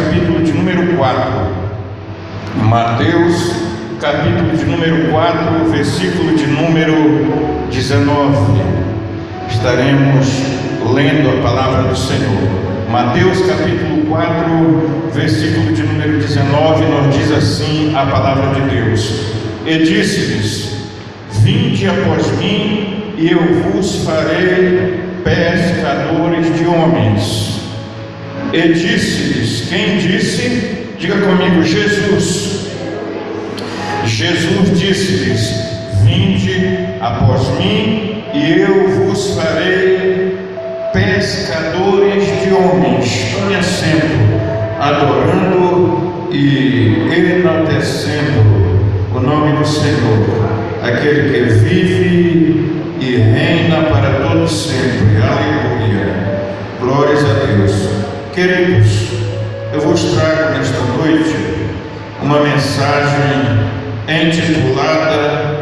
capítulo de número 4. Mateus, capítulo de número 4, versículo de número 19. Estaremos lendo a palavra do Senhor. Mateus, capítulo 4, versículo de número 19, nos diz assim a palavra de Deus: E disse-lhes: Vinde após mim, e eu vos farei pescadores de homens. E disse-lhes, quem disse? Diga comigo, Jesus. Jesus disse-lhes: Vinde após mim, e eu vos farei pescadores de homens. Tome assento, adorando e enaltecendo o nome do Senhor, aquele que vive e reina para todo sempre. Aleluia. Glórias a Deus. Queridos, eu vos trago nesta noite uma mensagem intitulada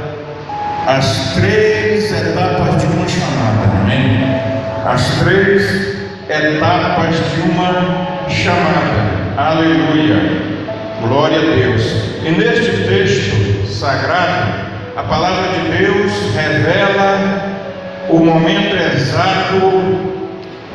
As Três Etapas de uma Chamada. Amém? As três etapas de uma chamada. Aleluia. Glória a Deus. E neste texto sagrado, a palavra de Deus revela o momento exato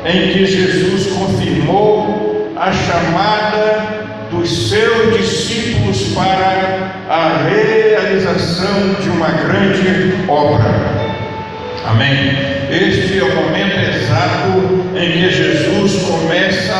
em que Jesus confirmou a chamada dos seus discípulos para a realização de uma grande obra. Amém? Este é o momento exato em que Jesus começa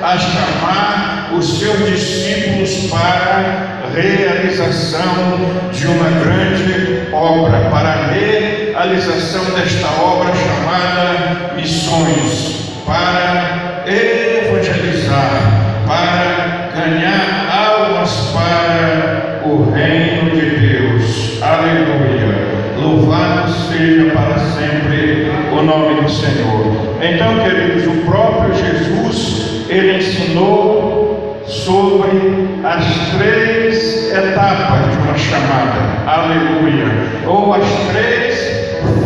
a chamar os seus discípulos para a realização de uma grande obra, para a realização desta obra chamada missões, para evangelizar, para ganhar almas para o reino de Deus. Aleluia. Louvado seja para sempre o nome do Senhor. Então, queridos, o próprio Jesus, ele ensinou sobre as três etapas de uma chamada. Aleluia. Ou as três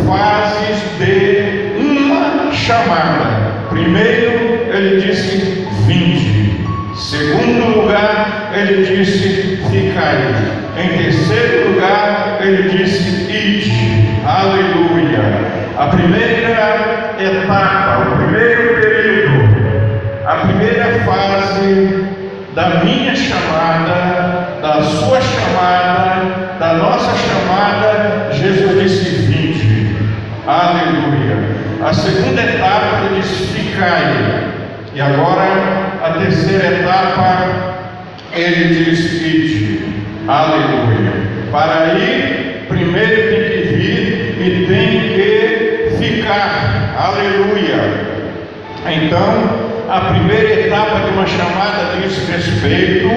fases de uma chamada. Primeiro, ele disse: vinde. Segundo lugar, ele disse: ficai. Em terceiro lugar, ele disse: ide. Aleluia. A primeira etapa, o primeiro período, a primeira fase da minha chamada, da sua chamada, da nossa chamada, Jesus disse: vinde. Aleluia. A segunda etapa, ele disse: ficai. E agora, a terceira etapa, ele diz: ide. Aleluia. Para ir, primeiro tem que vir e tem que ficar. Aleluia. Então, a primeira etapa de uma chamada diz respeito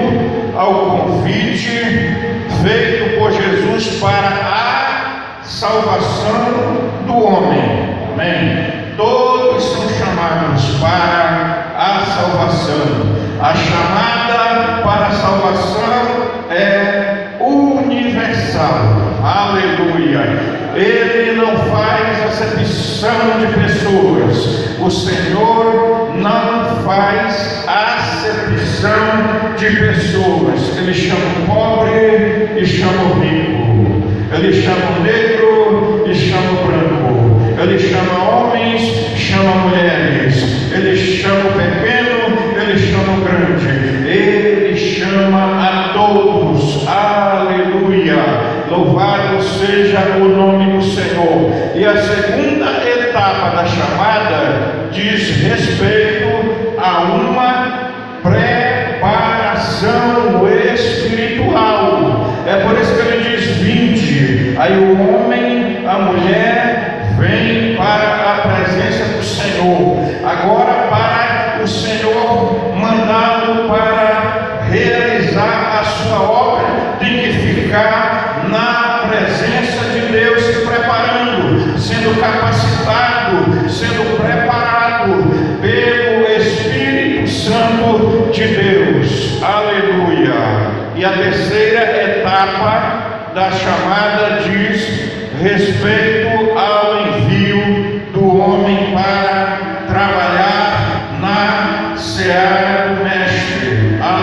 ao convite feito por Jesus para a salvação do homem. Amém? Todos são chamados para a salvação. A chamada para a salvação é universal. Aleluia. Ele não faz acepção de pessoas. O Senhor não faz acepção de pessoas. Ele chama o pobre e chama o rico. Ele chama o negro e chama o branco. Ele chama homens, chama mulheres. Ele chama o pequeno, ele chama o grande. Ele chama a todos. Aleluia. Louvado seja o nome do Senhor. E a segunda etapa da chamada diz respeito a uma preparação espiritual. É por isso que ele diz: vinde. Aí o homem, a mulher, vem para a presença do Senhor. Agora, para o Senhor mandá-lo para realizar a sua obra, tem que ficar na presença de Deus, se preparando, sendo capacitado, sendo preparado pelo Espírito Santo de Deus. Aleluia. E a terceira etapa da chamada diz respeito ao envio do homem para trabalhar na seara do Mestre. Aleluia.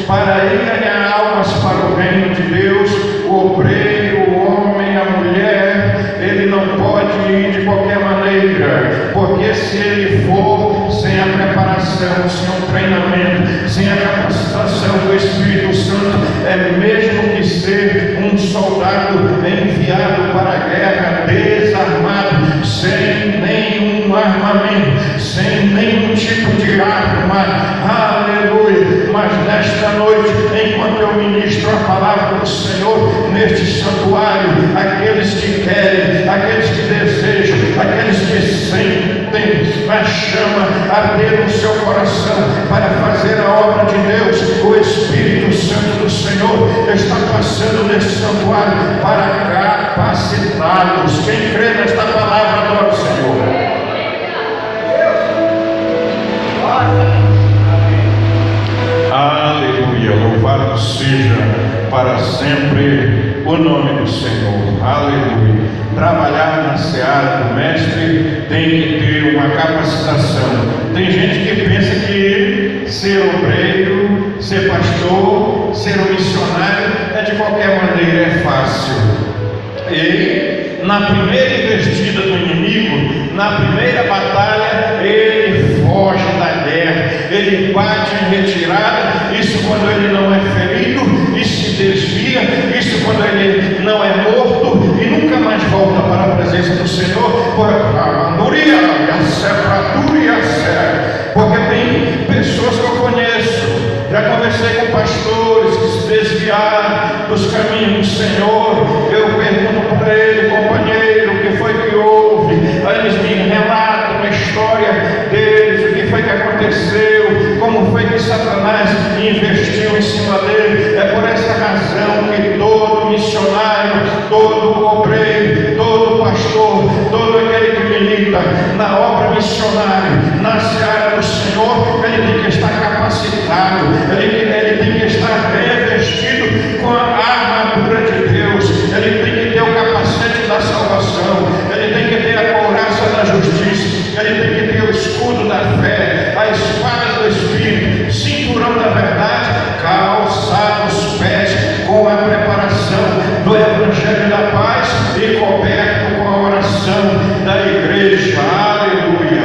para ir ganhar almas para o reino de Deus, o obreiro, o homem, a mulher, ele não pode ir de qualquer maneira, porque se ele for sem a preparação, sem o treinamento, sem a capacitação do Espírito Santo, é mesmo que ser um soldado enviado para a guerra desarmado, sem nenhum armamento, sem nenhum tipo de arma. Aleluia! Mas nesta noite, enquanto eu ministro a palavra do Senhor neste santuário, aqueles que querem, aqueles que desejam, aqueles que sentem a chama arder no seu coração para fazer a obra de Deus, o Espírito Santo do Senhor está passando neste santuário para capacitá-los. Quem crê nesta palavra, adora o Senhor. Aleluia, louvado seja para sempre o nome do Senhor. Aleluia. Trabalhar na seara do mestre tem que ter uma capacitação. Tem gente que pensa que ser obreiro, ser pastor, ser um missionário é de qualquer maneira, é fácil. E na primeira investida do inimigo, na primeira batalha, ele foge da guerra, ele bate em retirada. Isso quando ele não é ferido e se desvia, isso quando ele não é morto e nunca mais volta para a presença do Senhor, porque tem pessoas que eu conheço, já conversei com pastores que se desviaram dos caminhos do Senhor. Eu pergunto para ele: companheiro, o que foi que houve? Aí eles me relatam a história deles, o que foi que aconteceu, como foi que Satanás investiu em cima dele. É por essa razão que todo missionário, todo obreiro, todo pastor, todo aquele que milita na obra missionária, na seara do Senhor, ele tem que estar capacitado, ele tem que estar revestido com a armadura de Deus, ele tem que ter o capacete da salvação, ele tem que ter a couraça da justiça, ele tem que ter o escudo da fé, a espada do Espírito, cinturão da verdade, calçar os pés com a preparação do Evangelho da paz e coberto com a oração da igreja. Aleluia!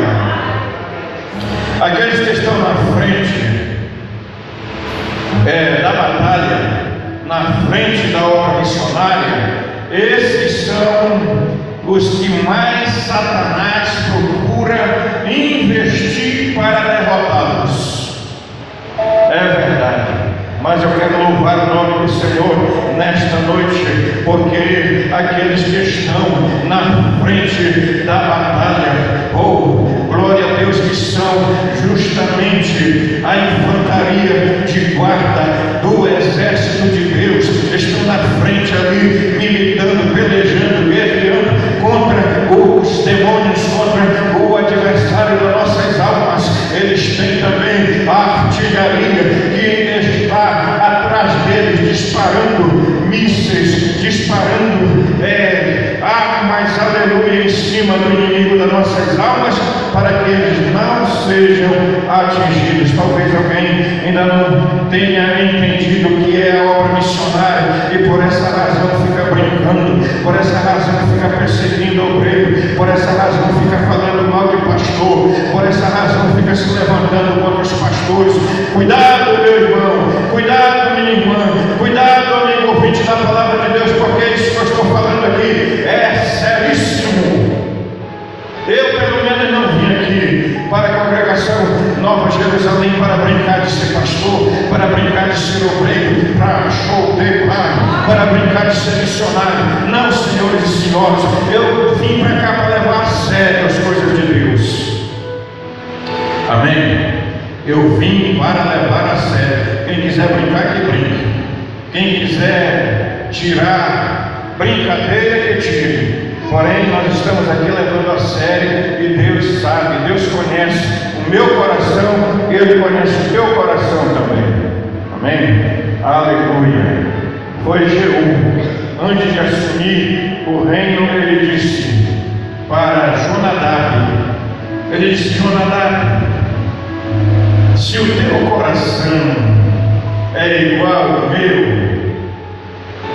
Aqueles que estão na frente da batalha, na frente da obra missionária, esses são os que mais Satanás procura investir para derrotá-los. É verdade. Mas eu quero louvar o nome do Senhor nesta noite, porque aqueles que estão na frente da batalha, glória a Deus, que são justamente a infantaria de guarda do exército de Deus, estão na frente ali, militando, pelejando, guerreando contra os demônios, contra o adversário das nossas almas. Eles têm também a artilharia que está atrás deles, disparando mísseis, disparando armas, aleluia, em cima do inimigo das nossas almas, para que eles não sejam atingidos. Talvez alguém ainda não tenha entendido o que é a obra missionária e por essa razão fica brincando, por essa razão fica perseguindo o obreiro, por essa razão fica falando mal de pastor, por essa razão fica se levantando contra os pastores. Cuidado, meu irmão, cuidado, minha irmã, cuidado, amigo ouvinte da palavra de Deus, porque isso que eu estou falando aqui é seríssimo. Eu, pelo menos, não vim aqui para a congregação Nova Jerusalém para brincar de ser pastor, para brincar de ser obreiro, para show de para brincar de ser missionário. Não, senhores e senhoras, eu vim para cá para levar a sério as coisas de Deus. Amém? Eu vim para levar a sério. Quem quiser brincar, que brinque. Quem quiser tirar brincadeira, que tire. Porém, nós estamos aqui levando a sério e Deus sabe, Deus conhece o meu coração e Ele conhece o teu coração também. Amém? Aleluia. Foi Jeú, antes de assumir o reino, ele disse para Jonadab, ele disse: Jonadab, se o teu coração é igual ao meu.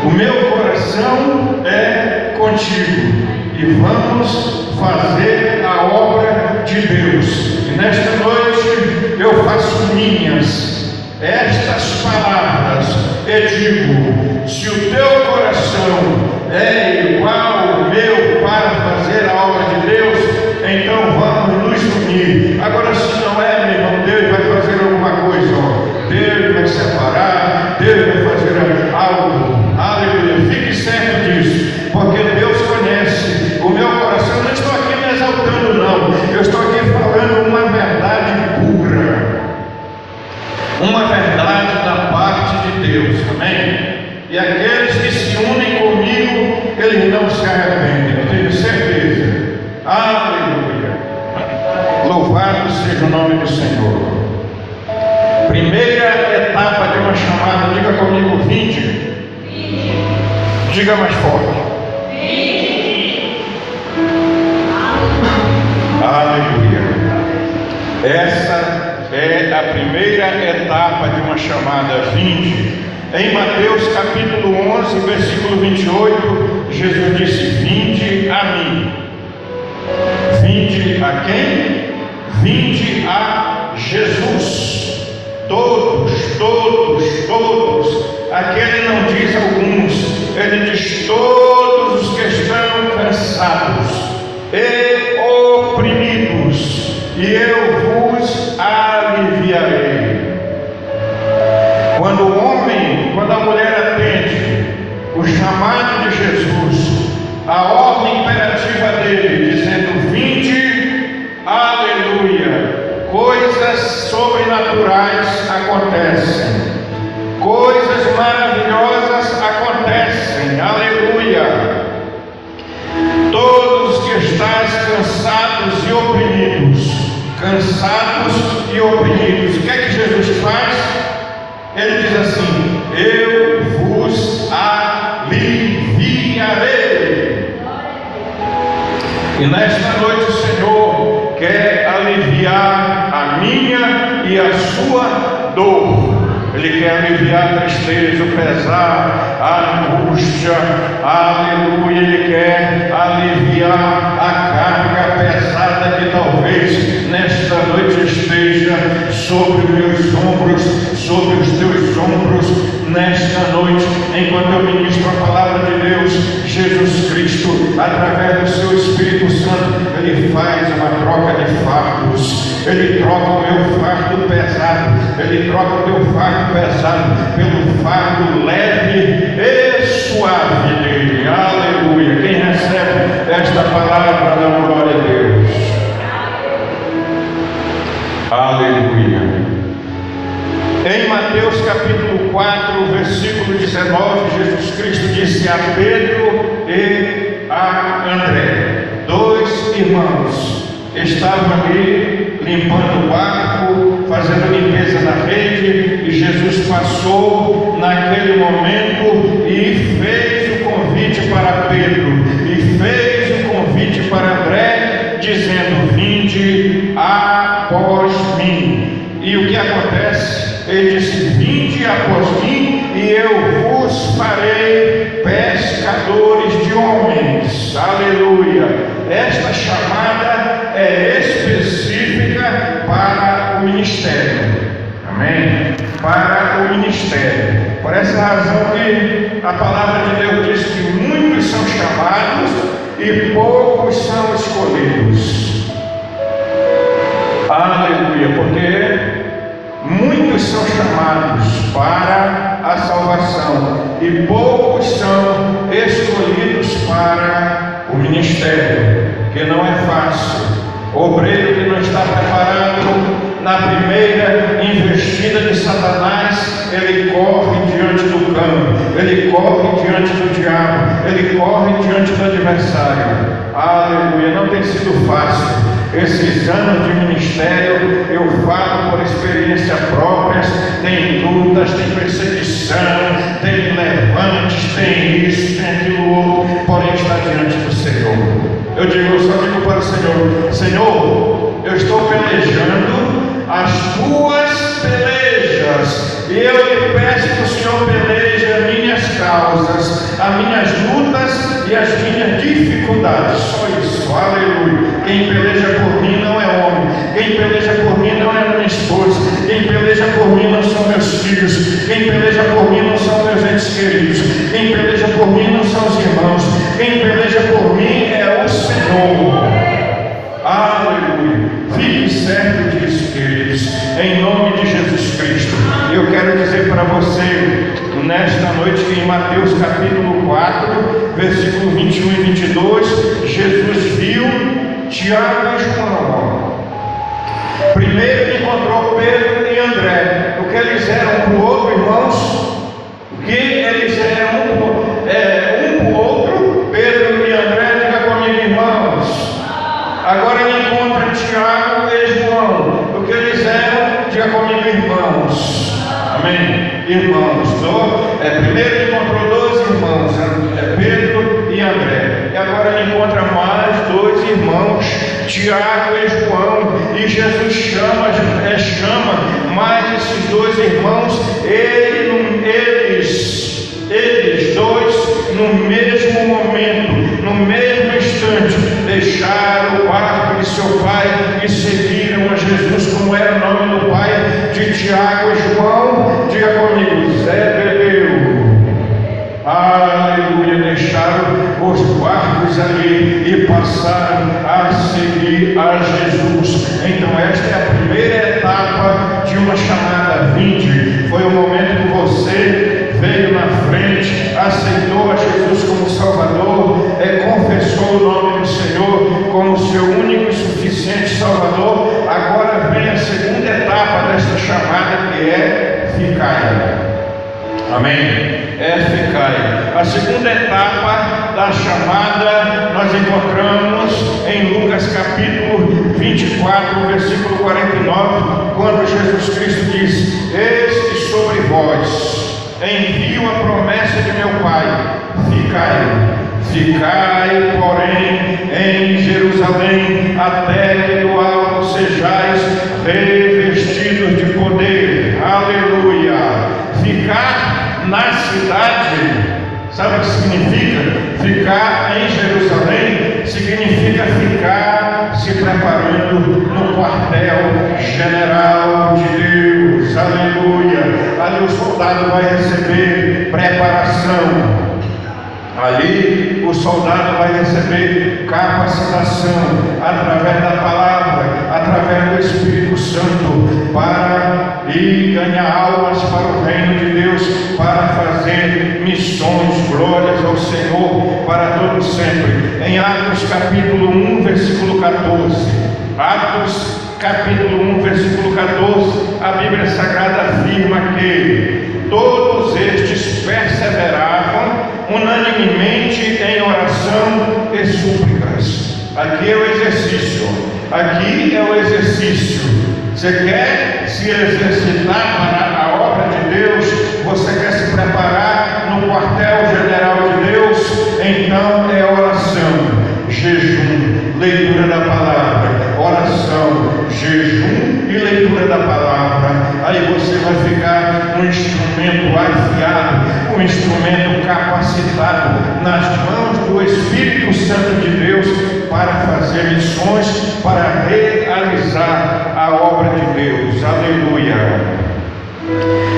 O meu coração é contigo e vamos fazer a obra de Deus. E nesta noite eu faço minhas estas palavras e digo: se o teu coração é igual ao meu para fazer a obra de Deus, então vamos nos unir. Agora, se não é, meu irmão, Deus vai fazer alguma coisa, ó. Deus vai separar, Deus vai fazer algo. Aleluia, fique certo disso, porque Deus conhece o meu coração. Eu não estou aqui me exaltando, não. Eu estou aqui falando uma verdade pura, uma verdade da parte de Deus, amém? E aqueles que se unem comigo, eles não se arrependem, eu tenho certeza. Aleluia, louvado seja o nome do Senhor. Primeira etapa de uma chamada, diga comigo: vinde. Diga mais forte: aleluia. Essa é a primeira etapa de uma chamada, vinde. Em Mateus capítulo 11, versículo 28, Jesus disse: vinde a mim. Vinde a quem? Vinde a Jesus. Todos. Aqui ele não diz alguns, ele diz todos os que estão cansados e oprimidos, e eu vos aliviarei. Quando a mulher atende o chamado de Jesus, a ordem imperativa dele, dizendo: vinde, aleluia, coisas sobrenaturais acontecem, coisas maravilhosas acontecem, aleluia. Todos que estáis cansados e oprimidos, o que é que Jesus faz? Ele diz assim: eu vos aliviarei. E nesta noite o Senhor quer aliviar a minha e a sua dor. Ele quer aliviar a tristeza, o pesar, a angústia, aleluia. Ele quer aliviar a carga pesada que talvez nesta noite esteja sobre os meus ombros, sobre os teus ombros. Nesta noite, enquanto eu ministro a palavra de Deus, Jesus Cristo, através do seu Espírito Santo, ele faz uma troca de fardos. Ele troca o meu fardo pesado, ele troca o teu fardo pesado pelo fardo leve e suave dele. Aleluia. Quem recebe esta palavra, dá glória a Deus. Aleluia. Em Mateus capítulo 4, versículo 19, Jesus Cristo disse a Pedro e a André, dois irmãos, estavam ali limpando o barco, fazendo limpeza na rede, e Jesus passou naquele momento e fez o convite para Pedro, e fez o convite para André, dizendo: vinde após mim. E o que acontece? Ele disse: vinde após mim, e eu vos farei pescadores de homens. Aleluia. Esta chamada é específica para o ministério. Amém? Para o ministério. Por essa razão que a palavra de Deus diz que muitos são chamados e poucos são escolhidos. Aleluia. Porque muitos são chamados para a salvação e poucos são escolhidos para o ministério, que não é fácil. O obreiro que não está preparado na primeira investida de Satanás, ele corre diante do campo, ele corre diante do diabo, ele corre diante do adversário. Aleluia. Não tem sido fácil. Esses anos de ministério, eu falo por experiência própria, tem lutas, tem perseguição, tem levantes, tem isso, tem aquilo outro, porém está diante do Senhor. Eu só digo para o Senhor: Senhor, eu estou pelejando as tuas pelejas, E eu lhe peço que o Senhor peleje as minhas causas, as minhas lutas e as minhas dificuldades. Só isso, aleluia. Quem peleja por mim não é homem, quem peleja por mim não é minha esposa, quem peleja por mim não são meus filhos, quem peleja por mim não são meus entes queridos, quem peleja por mim não são os irmãos, quem peleja por mim é o Senhor. Aleluia. Fique certo disso, queridos, em nome de Jesus Cristo. Eu quero dizer para você nesta noite que em Mateus capítulo 4, versículo 21 e 22, Jesus viu Tiago e João. Primeiro ele encontrou Pedro e André. O que eles eram para o outro, irmãos? O que eles eram um para o outro? Pedro e André, diga comigo, irmãos. Agora ele encontra Tiago e João. O que eles eram? Diga comigo, irmãos. Amém? Irmãos. Primeiro ele encontrou dois irmãos, Pedro e André. E agora ele encontra mais dois irmãos, Tiago e João. E Jesus chama mais esses dois irmãos, eles dois, no mesmo momento, no mesmo instante, deixaram o barco de seu pai e seguiram a Jesus. Como era o nome do pai de Tiago e João? Diga comigo, Zebedeu. Aleluia. Deixaram os barcos ali e passaram a seguir a Jesus. Então esta é a primeira etapa de uma chamada vinde. Foi o momento que você veio na frente, aceitou a Jesus como Salvador, confessou o nome do Senhor como seu único e suficiente Salvador. Agora vem a segunda etapa desta chamada, que é ficai. Amém? Ficai. A segunda etapa da chamada nós encontramos em Lucas capítulo 24, versículo 49, quando Jesus Cristo diz: eis que sobre vós envio a promessa de meu Pai, ficai, porém, em Jerusalém, até que do alto sejais revestidos de poder. Aleluia. Ficar na cidade, sabe o que significa? Ficar em Jerusalém significa ficar se preparando no quartel general de Deus. Aleluia. Ali o soldado vai receber preparação. Ali o soldado vai receber capacitação através da palavra, através do Espírito Santo, para ir ganhar almas para o reino de Deus, para fazer missões, glórias ao Senhor para todo sempre. Em Atos capítulo 1, versículo 14. Atos capítulo 1, versículo 14, a Bíblia Sagrada afirma que todos estes perseveravam unanimemente em oração e súplicas. Aqui é o exercício. Aqui é o exercício. Você quer se exercitar para a obra de Deus? Você quer se preparar no quartel general de Deus? Então é oração, jejum, leitura da palavra. Oração, jejum e leitura da palavra. Aí você vai ficar um instrumento afiado, um instrumento capacitado nas mãos do Espírito Santo de Deus para fazer missões, para realizar a obra de Deus. Aleluia.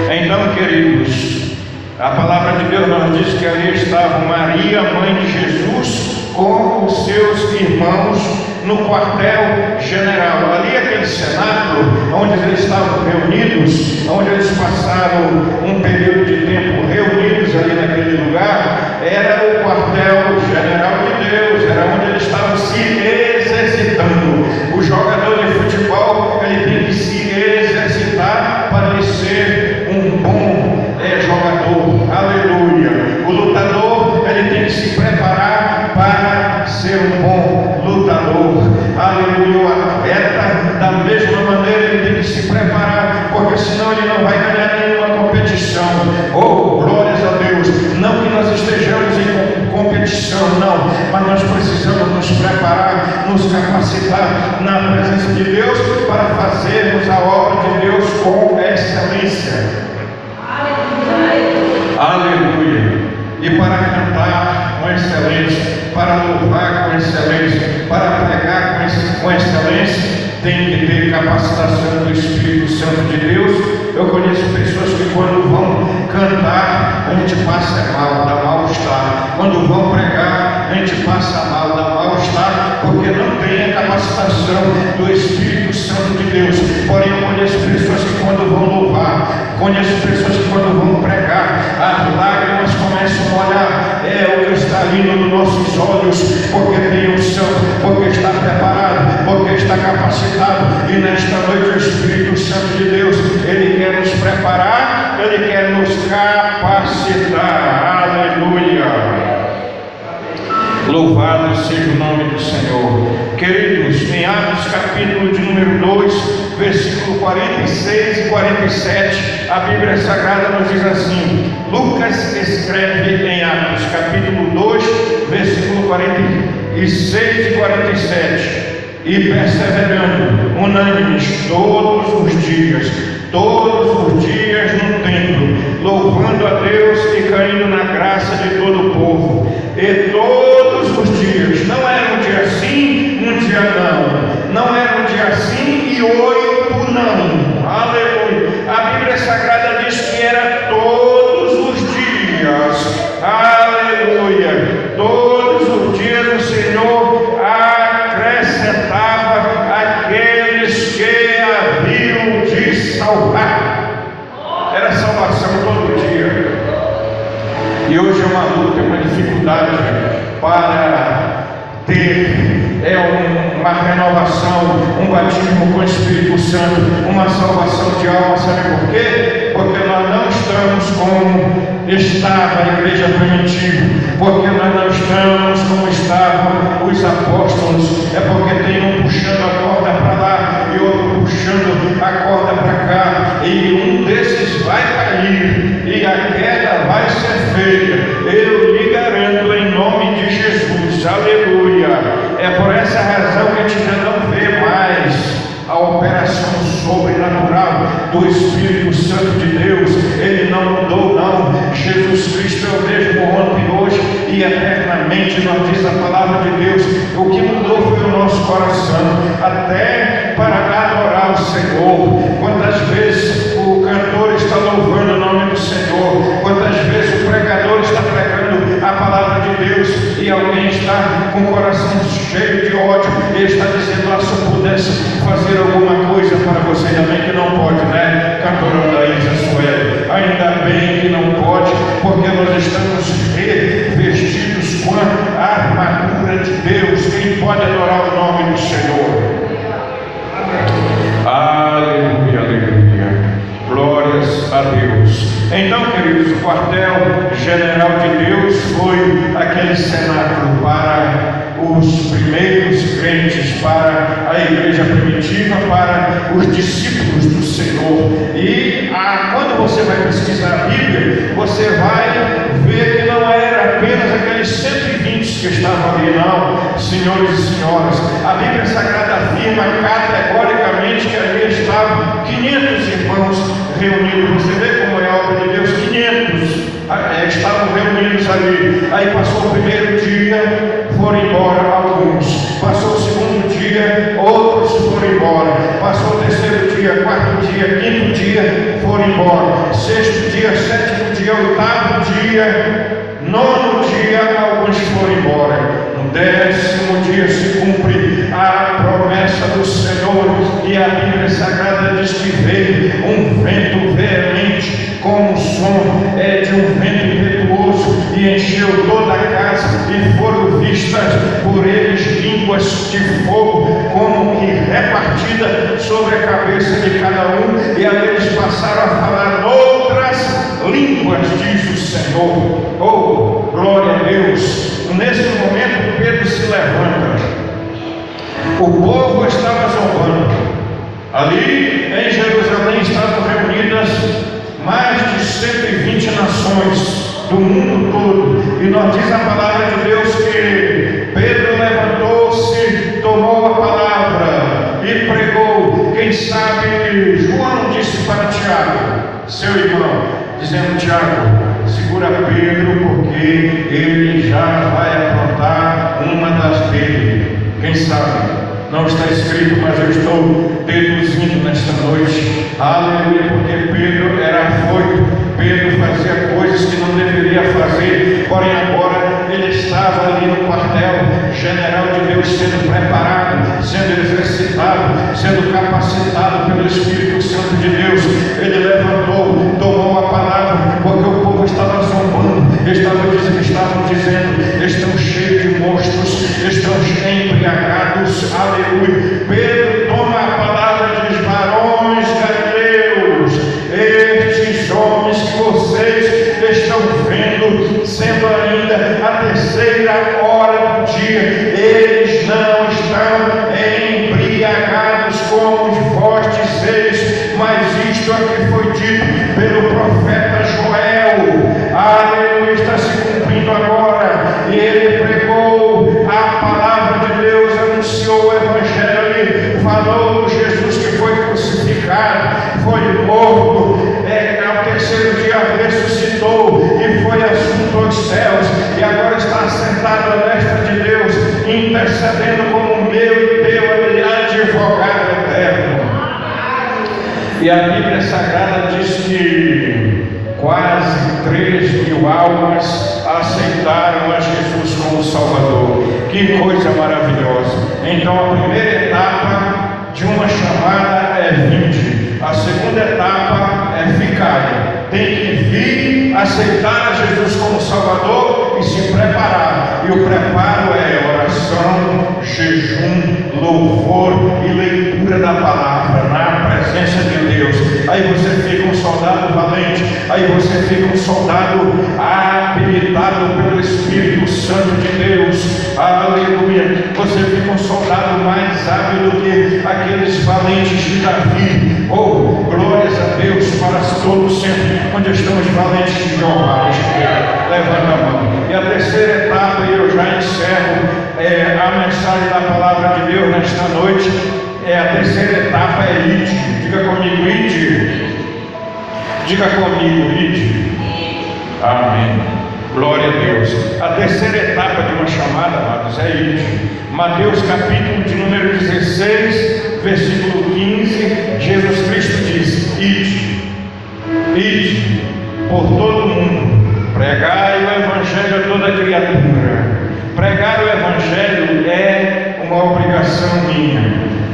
Então, queridos, a palavra de Deus nos diz que ali estava Maria, mãe de Jesus, com os seus irmãos no quartel general. Ali aquele cenáculo onde eles estavam reunidos, onde eles passaram um período de tempo reunidos ali naquele lugar, era o quartel general de Deus, era onde eles estavam se exercitando. O jogador de futebol, ele tem que se exercitar para ele ser um bom jogador. Aleluia. O lutador, ele tem que se preparar para ser um bom lutador. Aleluia. O atleta, da mesma maneira, ele tem que se preparar, porque senão ele não vai ganhar nenhuma competição. Oh, glórias a Deus. Não que nós estejamos em competição, não, mas nós precisamos nos preparar, nos capacitar na presença de Deus para fazermos a obra de Deus com excelência. com excelência, para louvar com excelência, para pregar com excelência, tem que ter capacitação do Espírito Santo de Deus. Eu conheço pessoas que quando vão cantar, a gente passa mal, dá mal-estar. Quando vão pregar, a gente passa mal, dá mal-estar, porque não tem a capacitação do Espírito Santo de Deus. Porém, eu conheço pessoas que quando vão louvar, conheço pessoas que quando vão pregar, as lágrimas começam a molhar. É o cristalino dos nossos olhos, porque tem unção, porque está preparado, porque está capacitado. E nesta noite o Espírito Santo de Deus, Ele quer nos preparar, Ele quer nos capacitar. Aleluia! Louvado seja o nome do Senhor. Queridos, em Atos capítulo de número 2, versículo 46 e 47, a Bíblia Sagrada nos diz assim. Lucas escreve em Atos capítulo 2, versículo 46 e 47. E perseverando, unânimes todos os dias no templo, louvando a Deus e caindo na graça de todo o povo. E todos os dias, não era um dia sim, um dia não era um dia sim e 8 não. Aleluia. A Bíblia Sagrada diz que era todos os dias. Aleluia. Todos os dias o Senhor acrescentava aqueles que haviam de salvar. Era salvação todo dia. E hoje é uma luta, uma dificuldade para ter uma renovação, um batismo com o Espírito Santo, uma salvação de alma. Sabe por quê? Porque nós não estamos como estava a igreja primitiva, porque nós não estamos como estavam os apóstolos. É porque tem um puxando a corda para lá e outro puxando a corda para cá, e um desses vai cair e a queda vai ser feia. Eu lhe garanto em nome de Jesus. Aleluia. É por essa razão que a gente já não vê mais a operação sobrenatural do Espírito Santo de Deus. Ele não mudou, não. Jesus Cristo é o mesmo ontem, hoje e eternamente. Nós diz a palavra de Deus. O que mudou foi o nosso coração, até para adorar o Senhor. Quantas vezes o cantor está louvando o nome do Senhor, quantas vezes o pregador está pregando a palavra de Deus e alguém está com o coração cheio de ódio e está dizendo: se eu pudesse fazer alguma coisa para você. Ainda bem que não pode, né, cantora da Isa Sueli? Ainda bem que não pode, porque nós estamos revestidos com a armadura de Deus. Quem pode adorar o nome do Senhor? Aleluia, aleluia. Glórias a Deus. Então, queridos, o quartel-general de Deus foi aquele cenáculo para os primeiros crentes, para a igreja primitiva, para os discípulos do Senhor. E quando você vai pesquisar a Bíblia, você vai ver que não era apenas aqueles 120 que estavam ali, não, senhores e senhoras. A Bíblia Sagrada afirma categoricamente que ali estavam 500 irmãos reunidos. Você vê como é a obra de Deus? 500 estavam reunidos ali. Aí passou o primeiro dia, foram embora alguns. Passou o segundo dia, outros foram embora. Passou o terceiro dia, quarto dia, quinto dia, foram embora. Sexto dia, sétimo dia, oitavo dia, nono dia, alguns foram embora. No 10º dia se cumpre a promessa do Senhor, e a Bíblia Sagrada diz que veio um vento veemente, como o som de um vento impetuoso, e encheu toda a casa, e foram vistas por eles línguas de fogo, como que repartida sobre a cabeça de cada um, e ali eles passaram a falar outras línguas, diz o Senhor. Oh, glória a Deus! Nesse momento Pedro se levanta. O povo estava zombando. Ali em Jerusalém estavam reunidas mais de 120 nações do mundo todo. E nós diz a palavra de Deus que Pedro levantou-se, tomou a palavra e pregou. Quem sabe João disse para Tiago, seu irmão, dizendo: Tiago, segura segura Pedro, porque ele já vai aprontar uma das dele. Quem sabe? Não está escrito, mas eu estou deduzindo nesta noite. Aleluia, porque Pedro era afoito, Pedro fazia coisas que não deveria fazer, porém agora ele estava ali no quartel general de Deus, sendo preparado, sendo exercitado, sendo capacitado pelo Espírito Santo de Deus. Ele levantou, tomou a palavra, porque o povo estava zombando, estavam dizendo, estão cheios de monstros, estão embriagados. Aleluia. Pedro toma a palavra e diz: varões galileus, estes homens que vocês estão vendo, sendo ainda a terceira hora do dia, eles não estão embriagados como vós dizeis, mas isto aqui foi dito pelo profeta Joel. Aleluia, está se cumprindo agora. E ele pregou a palavra de Deus, anunciou o evangelho ali, falou Jesus que foi crucificado, foi morto, ao terceiro dia ressuscitou e foi assunto aos céus, e agora está sentado à destra de Deus, intercedendo como meu e teu advogado eterno. E a Bíblia Sagrada diz que quase 3.000 almas aceitaram a Jesus como Salvador. Que coisa maravilhosa! Então a primeira etapa de uma chamada é vinde, a segunda etapa é ficar. Tem que vir, aceitar a Jesus como Salvador e se preparar. E o preparo é oração, jejum, louvor e leitura da palavra na presença de Deus. Aí você fica um soldado valente, aí você fica um soldado habilitado pelo Espírito Santo de Deus. Aleluia. Você fica um soldado mais hábil do que aqueles valentes de Davi. Oh, glórias a Deus para todos sempre. Onde estamos valentes de Jeová? Levanta a mão. E a terceira etapa, e eu já encerro a mensagem da palavra de Deus nesta noite. A terceira etapa é ide. Diga comigo, ide. Diga comigo, ide. Amém. Glória a Deus. A terceira etapa de uma chamada, amados, é ide. Mateus capítulo de número 16, versículo 15, Jesus Cristo diz: ide por todo mundo, pregai o evangelho a toda criatura. Pregar o evangelho é uma obrigação minha.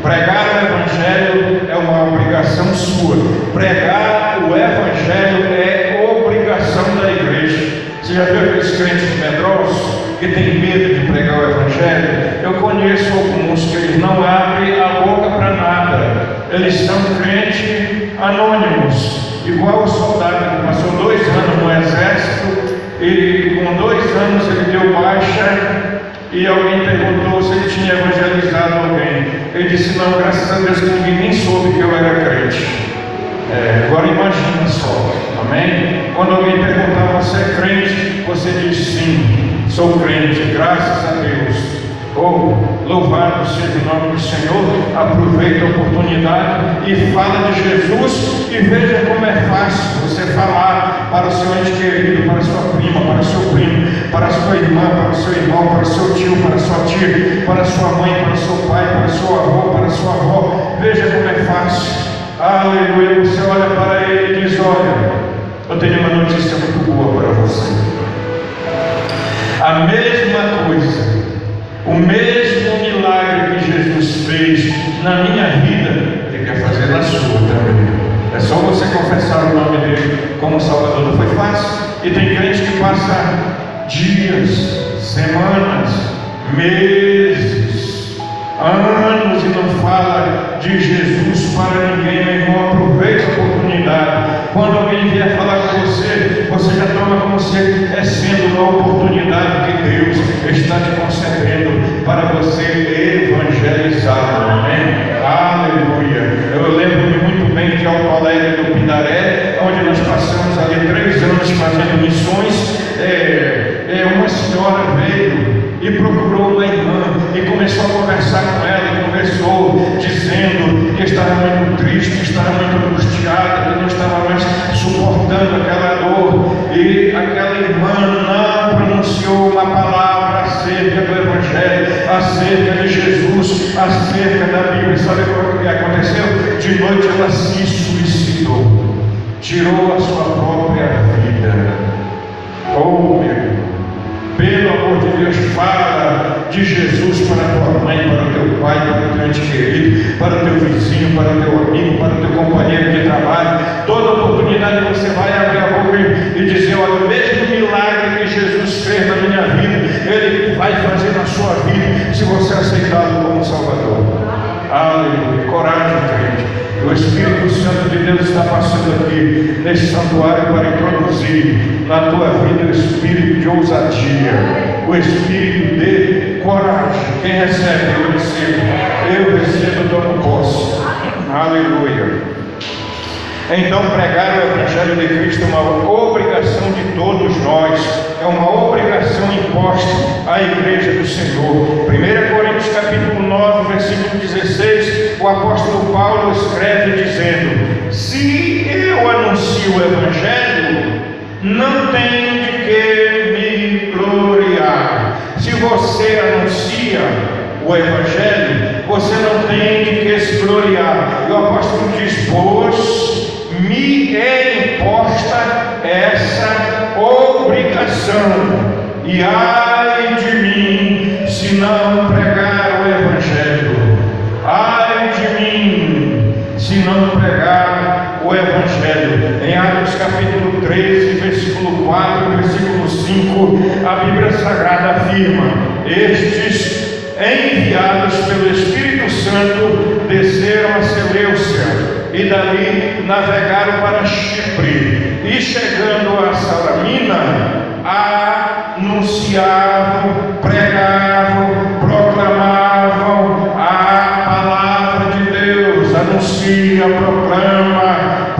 Pregar o evangelho é uma obrigação sua. Pregar o evangelho é obrigação da igreja. Você já viu aqueles crentes medrosos que têm medo de pregar o evangelho? Eu conheço alguns que eles não abrem a boca para nada. Eles são crentes anônimos, igual o soldado que passou 2 anos no exército e com 2 anos ele deu baixa e alguém perguntou se ele tinha evangelizado alguém. Ele disse: não, graças a Deus que ninguém nem soube que eu era crente. Agora imagina só, amém? Quando alguém perguntar: você é crente? Você diz: sim, sou crente, graças a Deus. Oh, louvado seja o nome do Senhor. Aproveita a oportunidade e fala de Jesus e veja como é fácil você falar para o seu ente querido, para a sua prima, para o seu primo, para a sua irmã, para o seu irmão, para o seu tio, para a sua tia, para a sua mãe, para o seu pai, para o seu avô, para a sua avó. Veja como é fácil. Aleluia. Você olha para ele e diz: olha, eu tenho uma notícia muito boa para você. A mesma coisa, o mesmo milagre que Jesus fez na minha vida, Ele quer fazer na sua também. É só você confessar o nome dele como Salvador. Não foi fácil. E tem crente que passa dias, semanas, meses, anos e não fala de Jesus para ninguém. Meu irmão, aproveita a oportunidade. Quando alguém vier falar com você, você já toma como se sendo uma oportunidade que Deus está te concedendo para você evangelizar. Amém? Aleluia. Eu lembro-me muito bem de Alto Alegre do Pindaré, onde nós passamos ali 3 anos fazendo missões. Uma senhora veio e procurou uma irmã e começou a conversar com ela, e conversou dizendo que estava muito triste, que estava muito angustiada, que não estava mais suportando aquela dor. E aquela Jesus acerca da Bíblia. Sabe o que aconteceu? De noite ela se suicidou, tirou a sua própria vida. Oh, meu irmão, pelo amor de Deus, fala de Jesus para a tua mãe, para o teu pai, para o teu ente querido, para o teu vizinho, para o teu amigo, para o teu companheiro de trabalho. Toda oportunidade você vai abrir a boca e dizer: olha, o mesmo milagre que Jesus fez na minha vida, Ele vai fazer na sua vida, se você aceitá-lo como Salvador. Aleluia. Coragem, crente. O Espírito Santo de Deus está passando aqui nesse santuário para introduzir na tua vida o espírito de ousadia, o espírito de coragem. Quem recebe, eu recebo. Eu recebo, tomo posse. Aleluia. Então, pregar o Evangelho de Cristo é uma obrigação de todos nós, é uma obrigação imposta à Igreja do Senhor. 1 Coríntios capítulo 9, versículo 16, o apóstolo Paulo escreve dizendo: se eu anuncio o Evangelho, não tenho de que me gloriar. Se você anuncia o Evangelho, você não tem de que se gloriar. E o apóstolo diz: pois me é imposta essa obrigação, e ai de mim se não pregar o Evangelho. Ai de mim se não pregar o Evangelho. Em Atos capítulo 13, versículo 4, versículo 5, a Bíblia Sagrada afirma: estes enviados pelo Espírito Santo desceram a Seleucia e dali navegaram para Chipre, e chegando a Salamina, anunciavam, pregavam, proclamavam a palavra de Deus. Anuncia, proclama,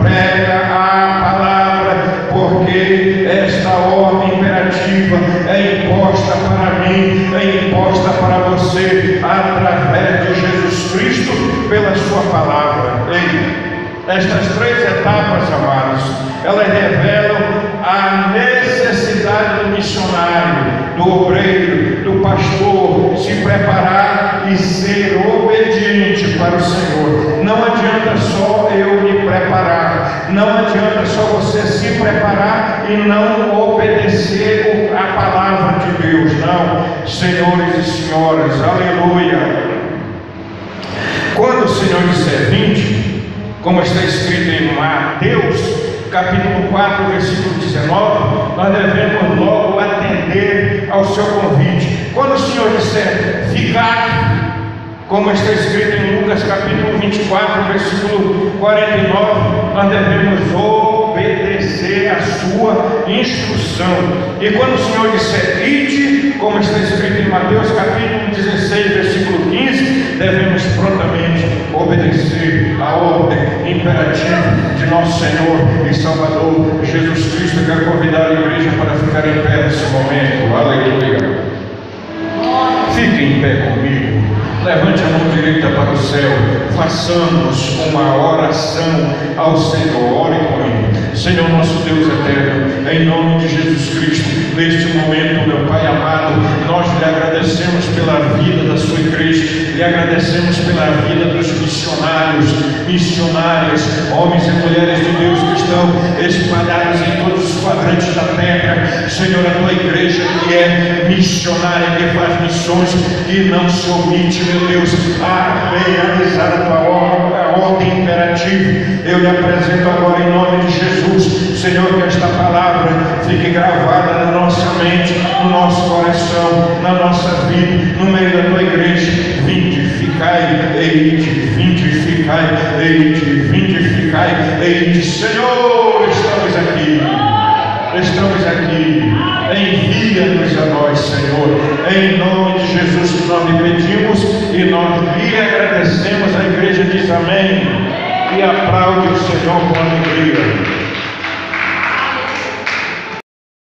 prega a palavra, porque esta ordem imperativa é imposta para mim, é imposta para você, através de Jesus Cristo, pela sua palavra. Ei, estas três etapas, amados, elas revelam a necessidade do missionário, do obreiro, do pastor se preparar e ser obediente para o Senhor. Não adianta só eu me preparar, não adianta só você se preparar e não obedecer a palavra de Deus, não, senhores e senhoras, aleluia. Quando o Senhor disser 20, como está escrito em Mateus, capítulo 4, versículo 19, nós devemos logo atender ao seu convite. Quando o Senhor disser ficar, como está escrito em Lucas, capítulo 24, versículo 49, nós devemos obedecer a sua instrução. E quando o Senhor disser ide, como está escrito em Mateus, capítulo 16, versículo 15, devemos prontamente obedecer a ordem imperativa de nosso Senhor e Salvador Jesus Cristo. Eu quero convidar a igreja para ficar em pé nesse momento. Aleluia. Fique em pé comigo. Levante a mão direita para o céu. Façamos uma oração ao Senhor. Ore comigo. Senhor nosso Deus eterno, em nome de Jesus Cristo, neste momento, meu Pai amado, nós lhe agradecemos pela vida da sua igreja, lhe agradecemos pela vida dos missionários, missionárias, homens e mulheres de Deus que estão espalhados em todos os quadrantes da terra. Senhor, a tua igreja que é missionária, que faz missões, que não se omite, meu Deus, a realizar a tua ordem imperativa. Eu lhe apresento agora em nome de Jesus, Senhor, que esta palavra fique gravada na nossa mente, no nosso coração, na nossa vida, no meio da tua igreja. Vinde, ficai, eide, vinde, ficai, eide, vinde, ficai, eide. Senhor, estamos aqui. Estamos aqui, envia-nos a nós, Senhor, em nome de Jesus que nós lhe pedimos e nós lhe agradecemos. A igreja diz amém e aplaude o Senhor com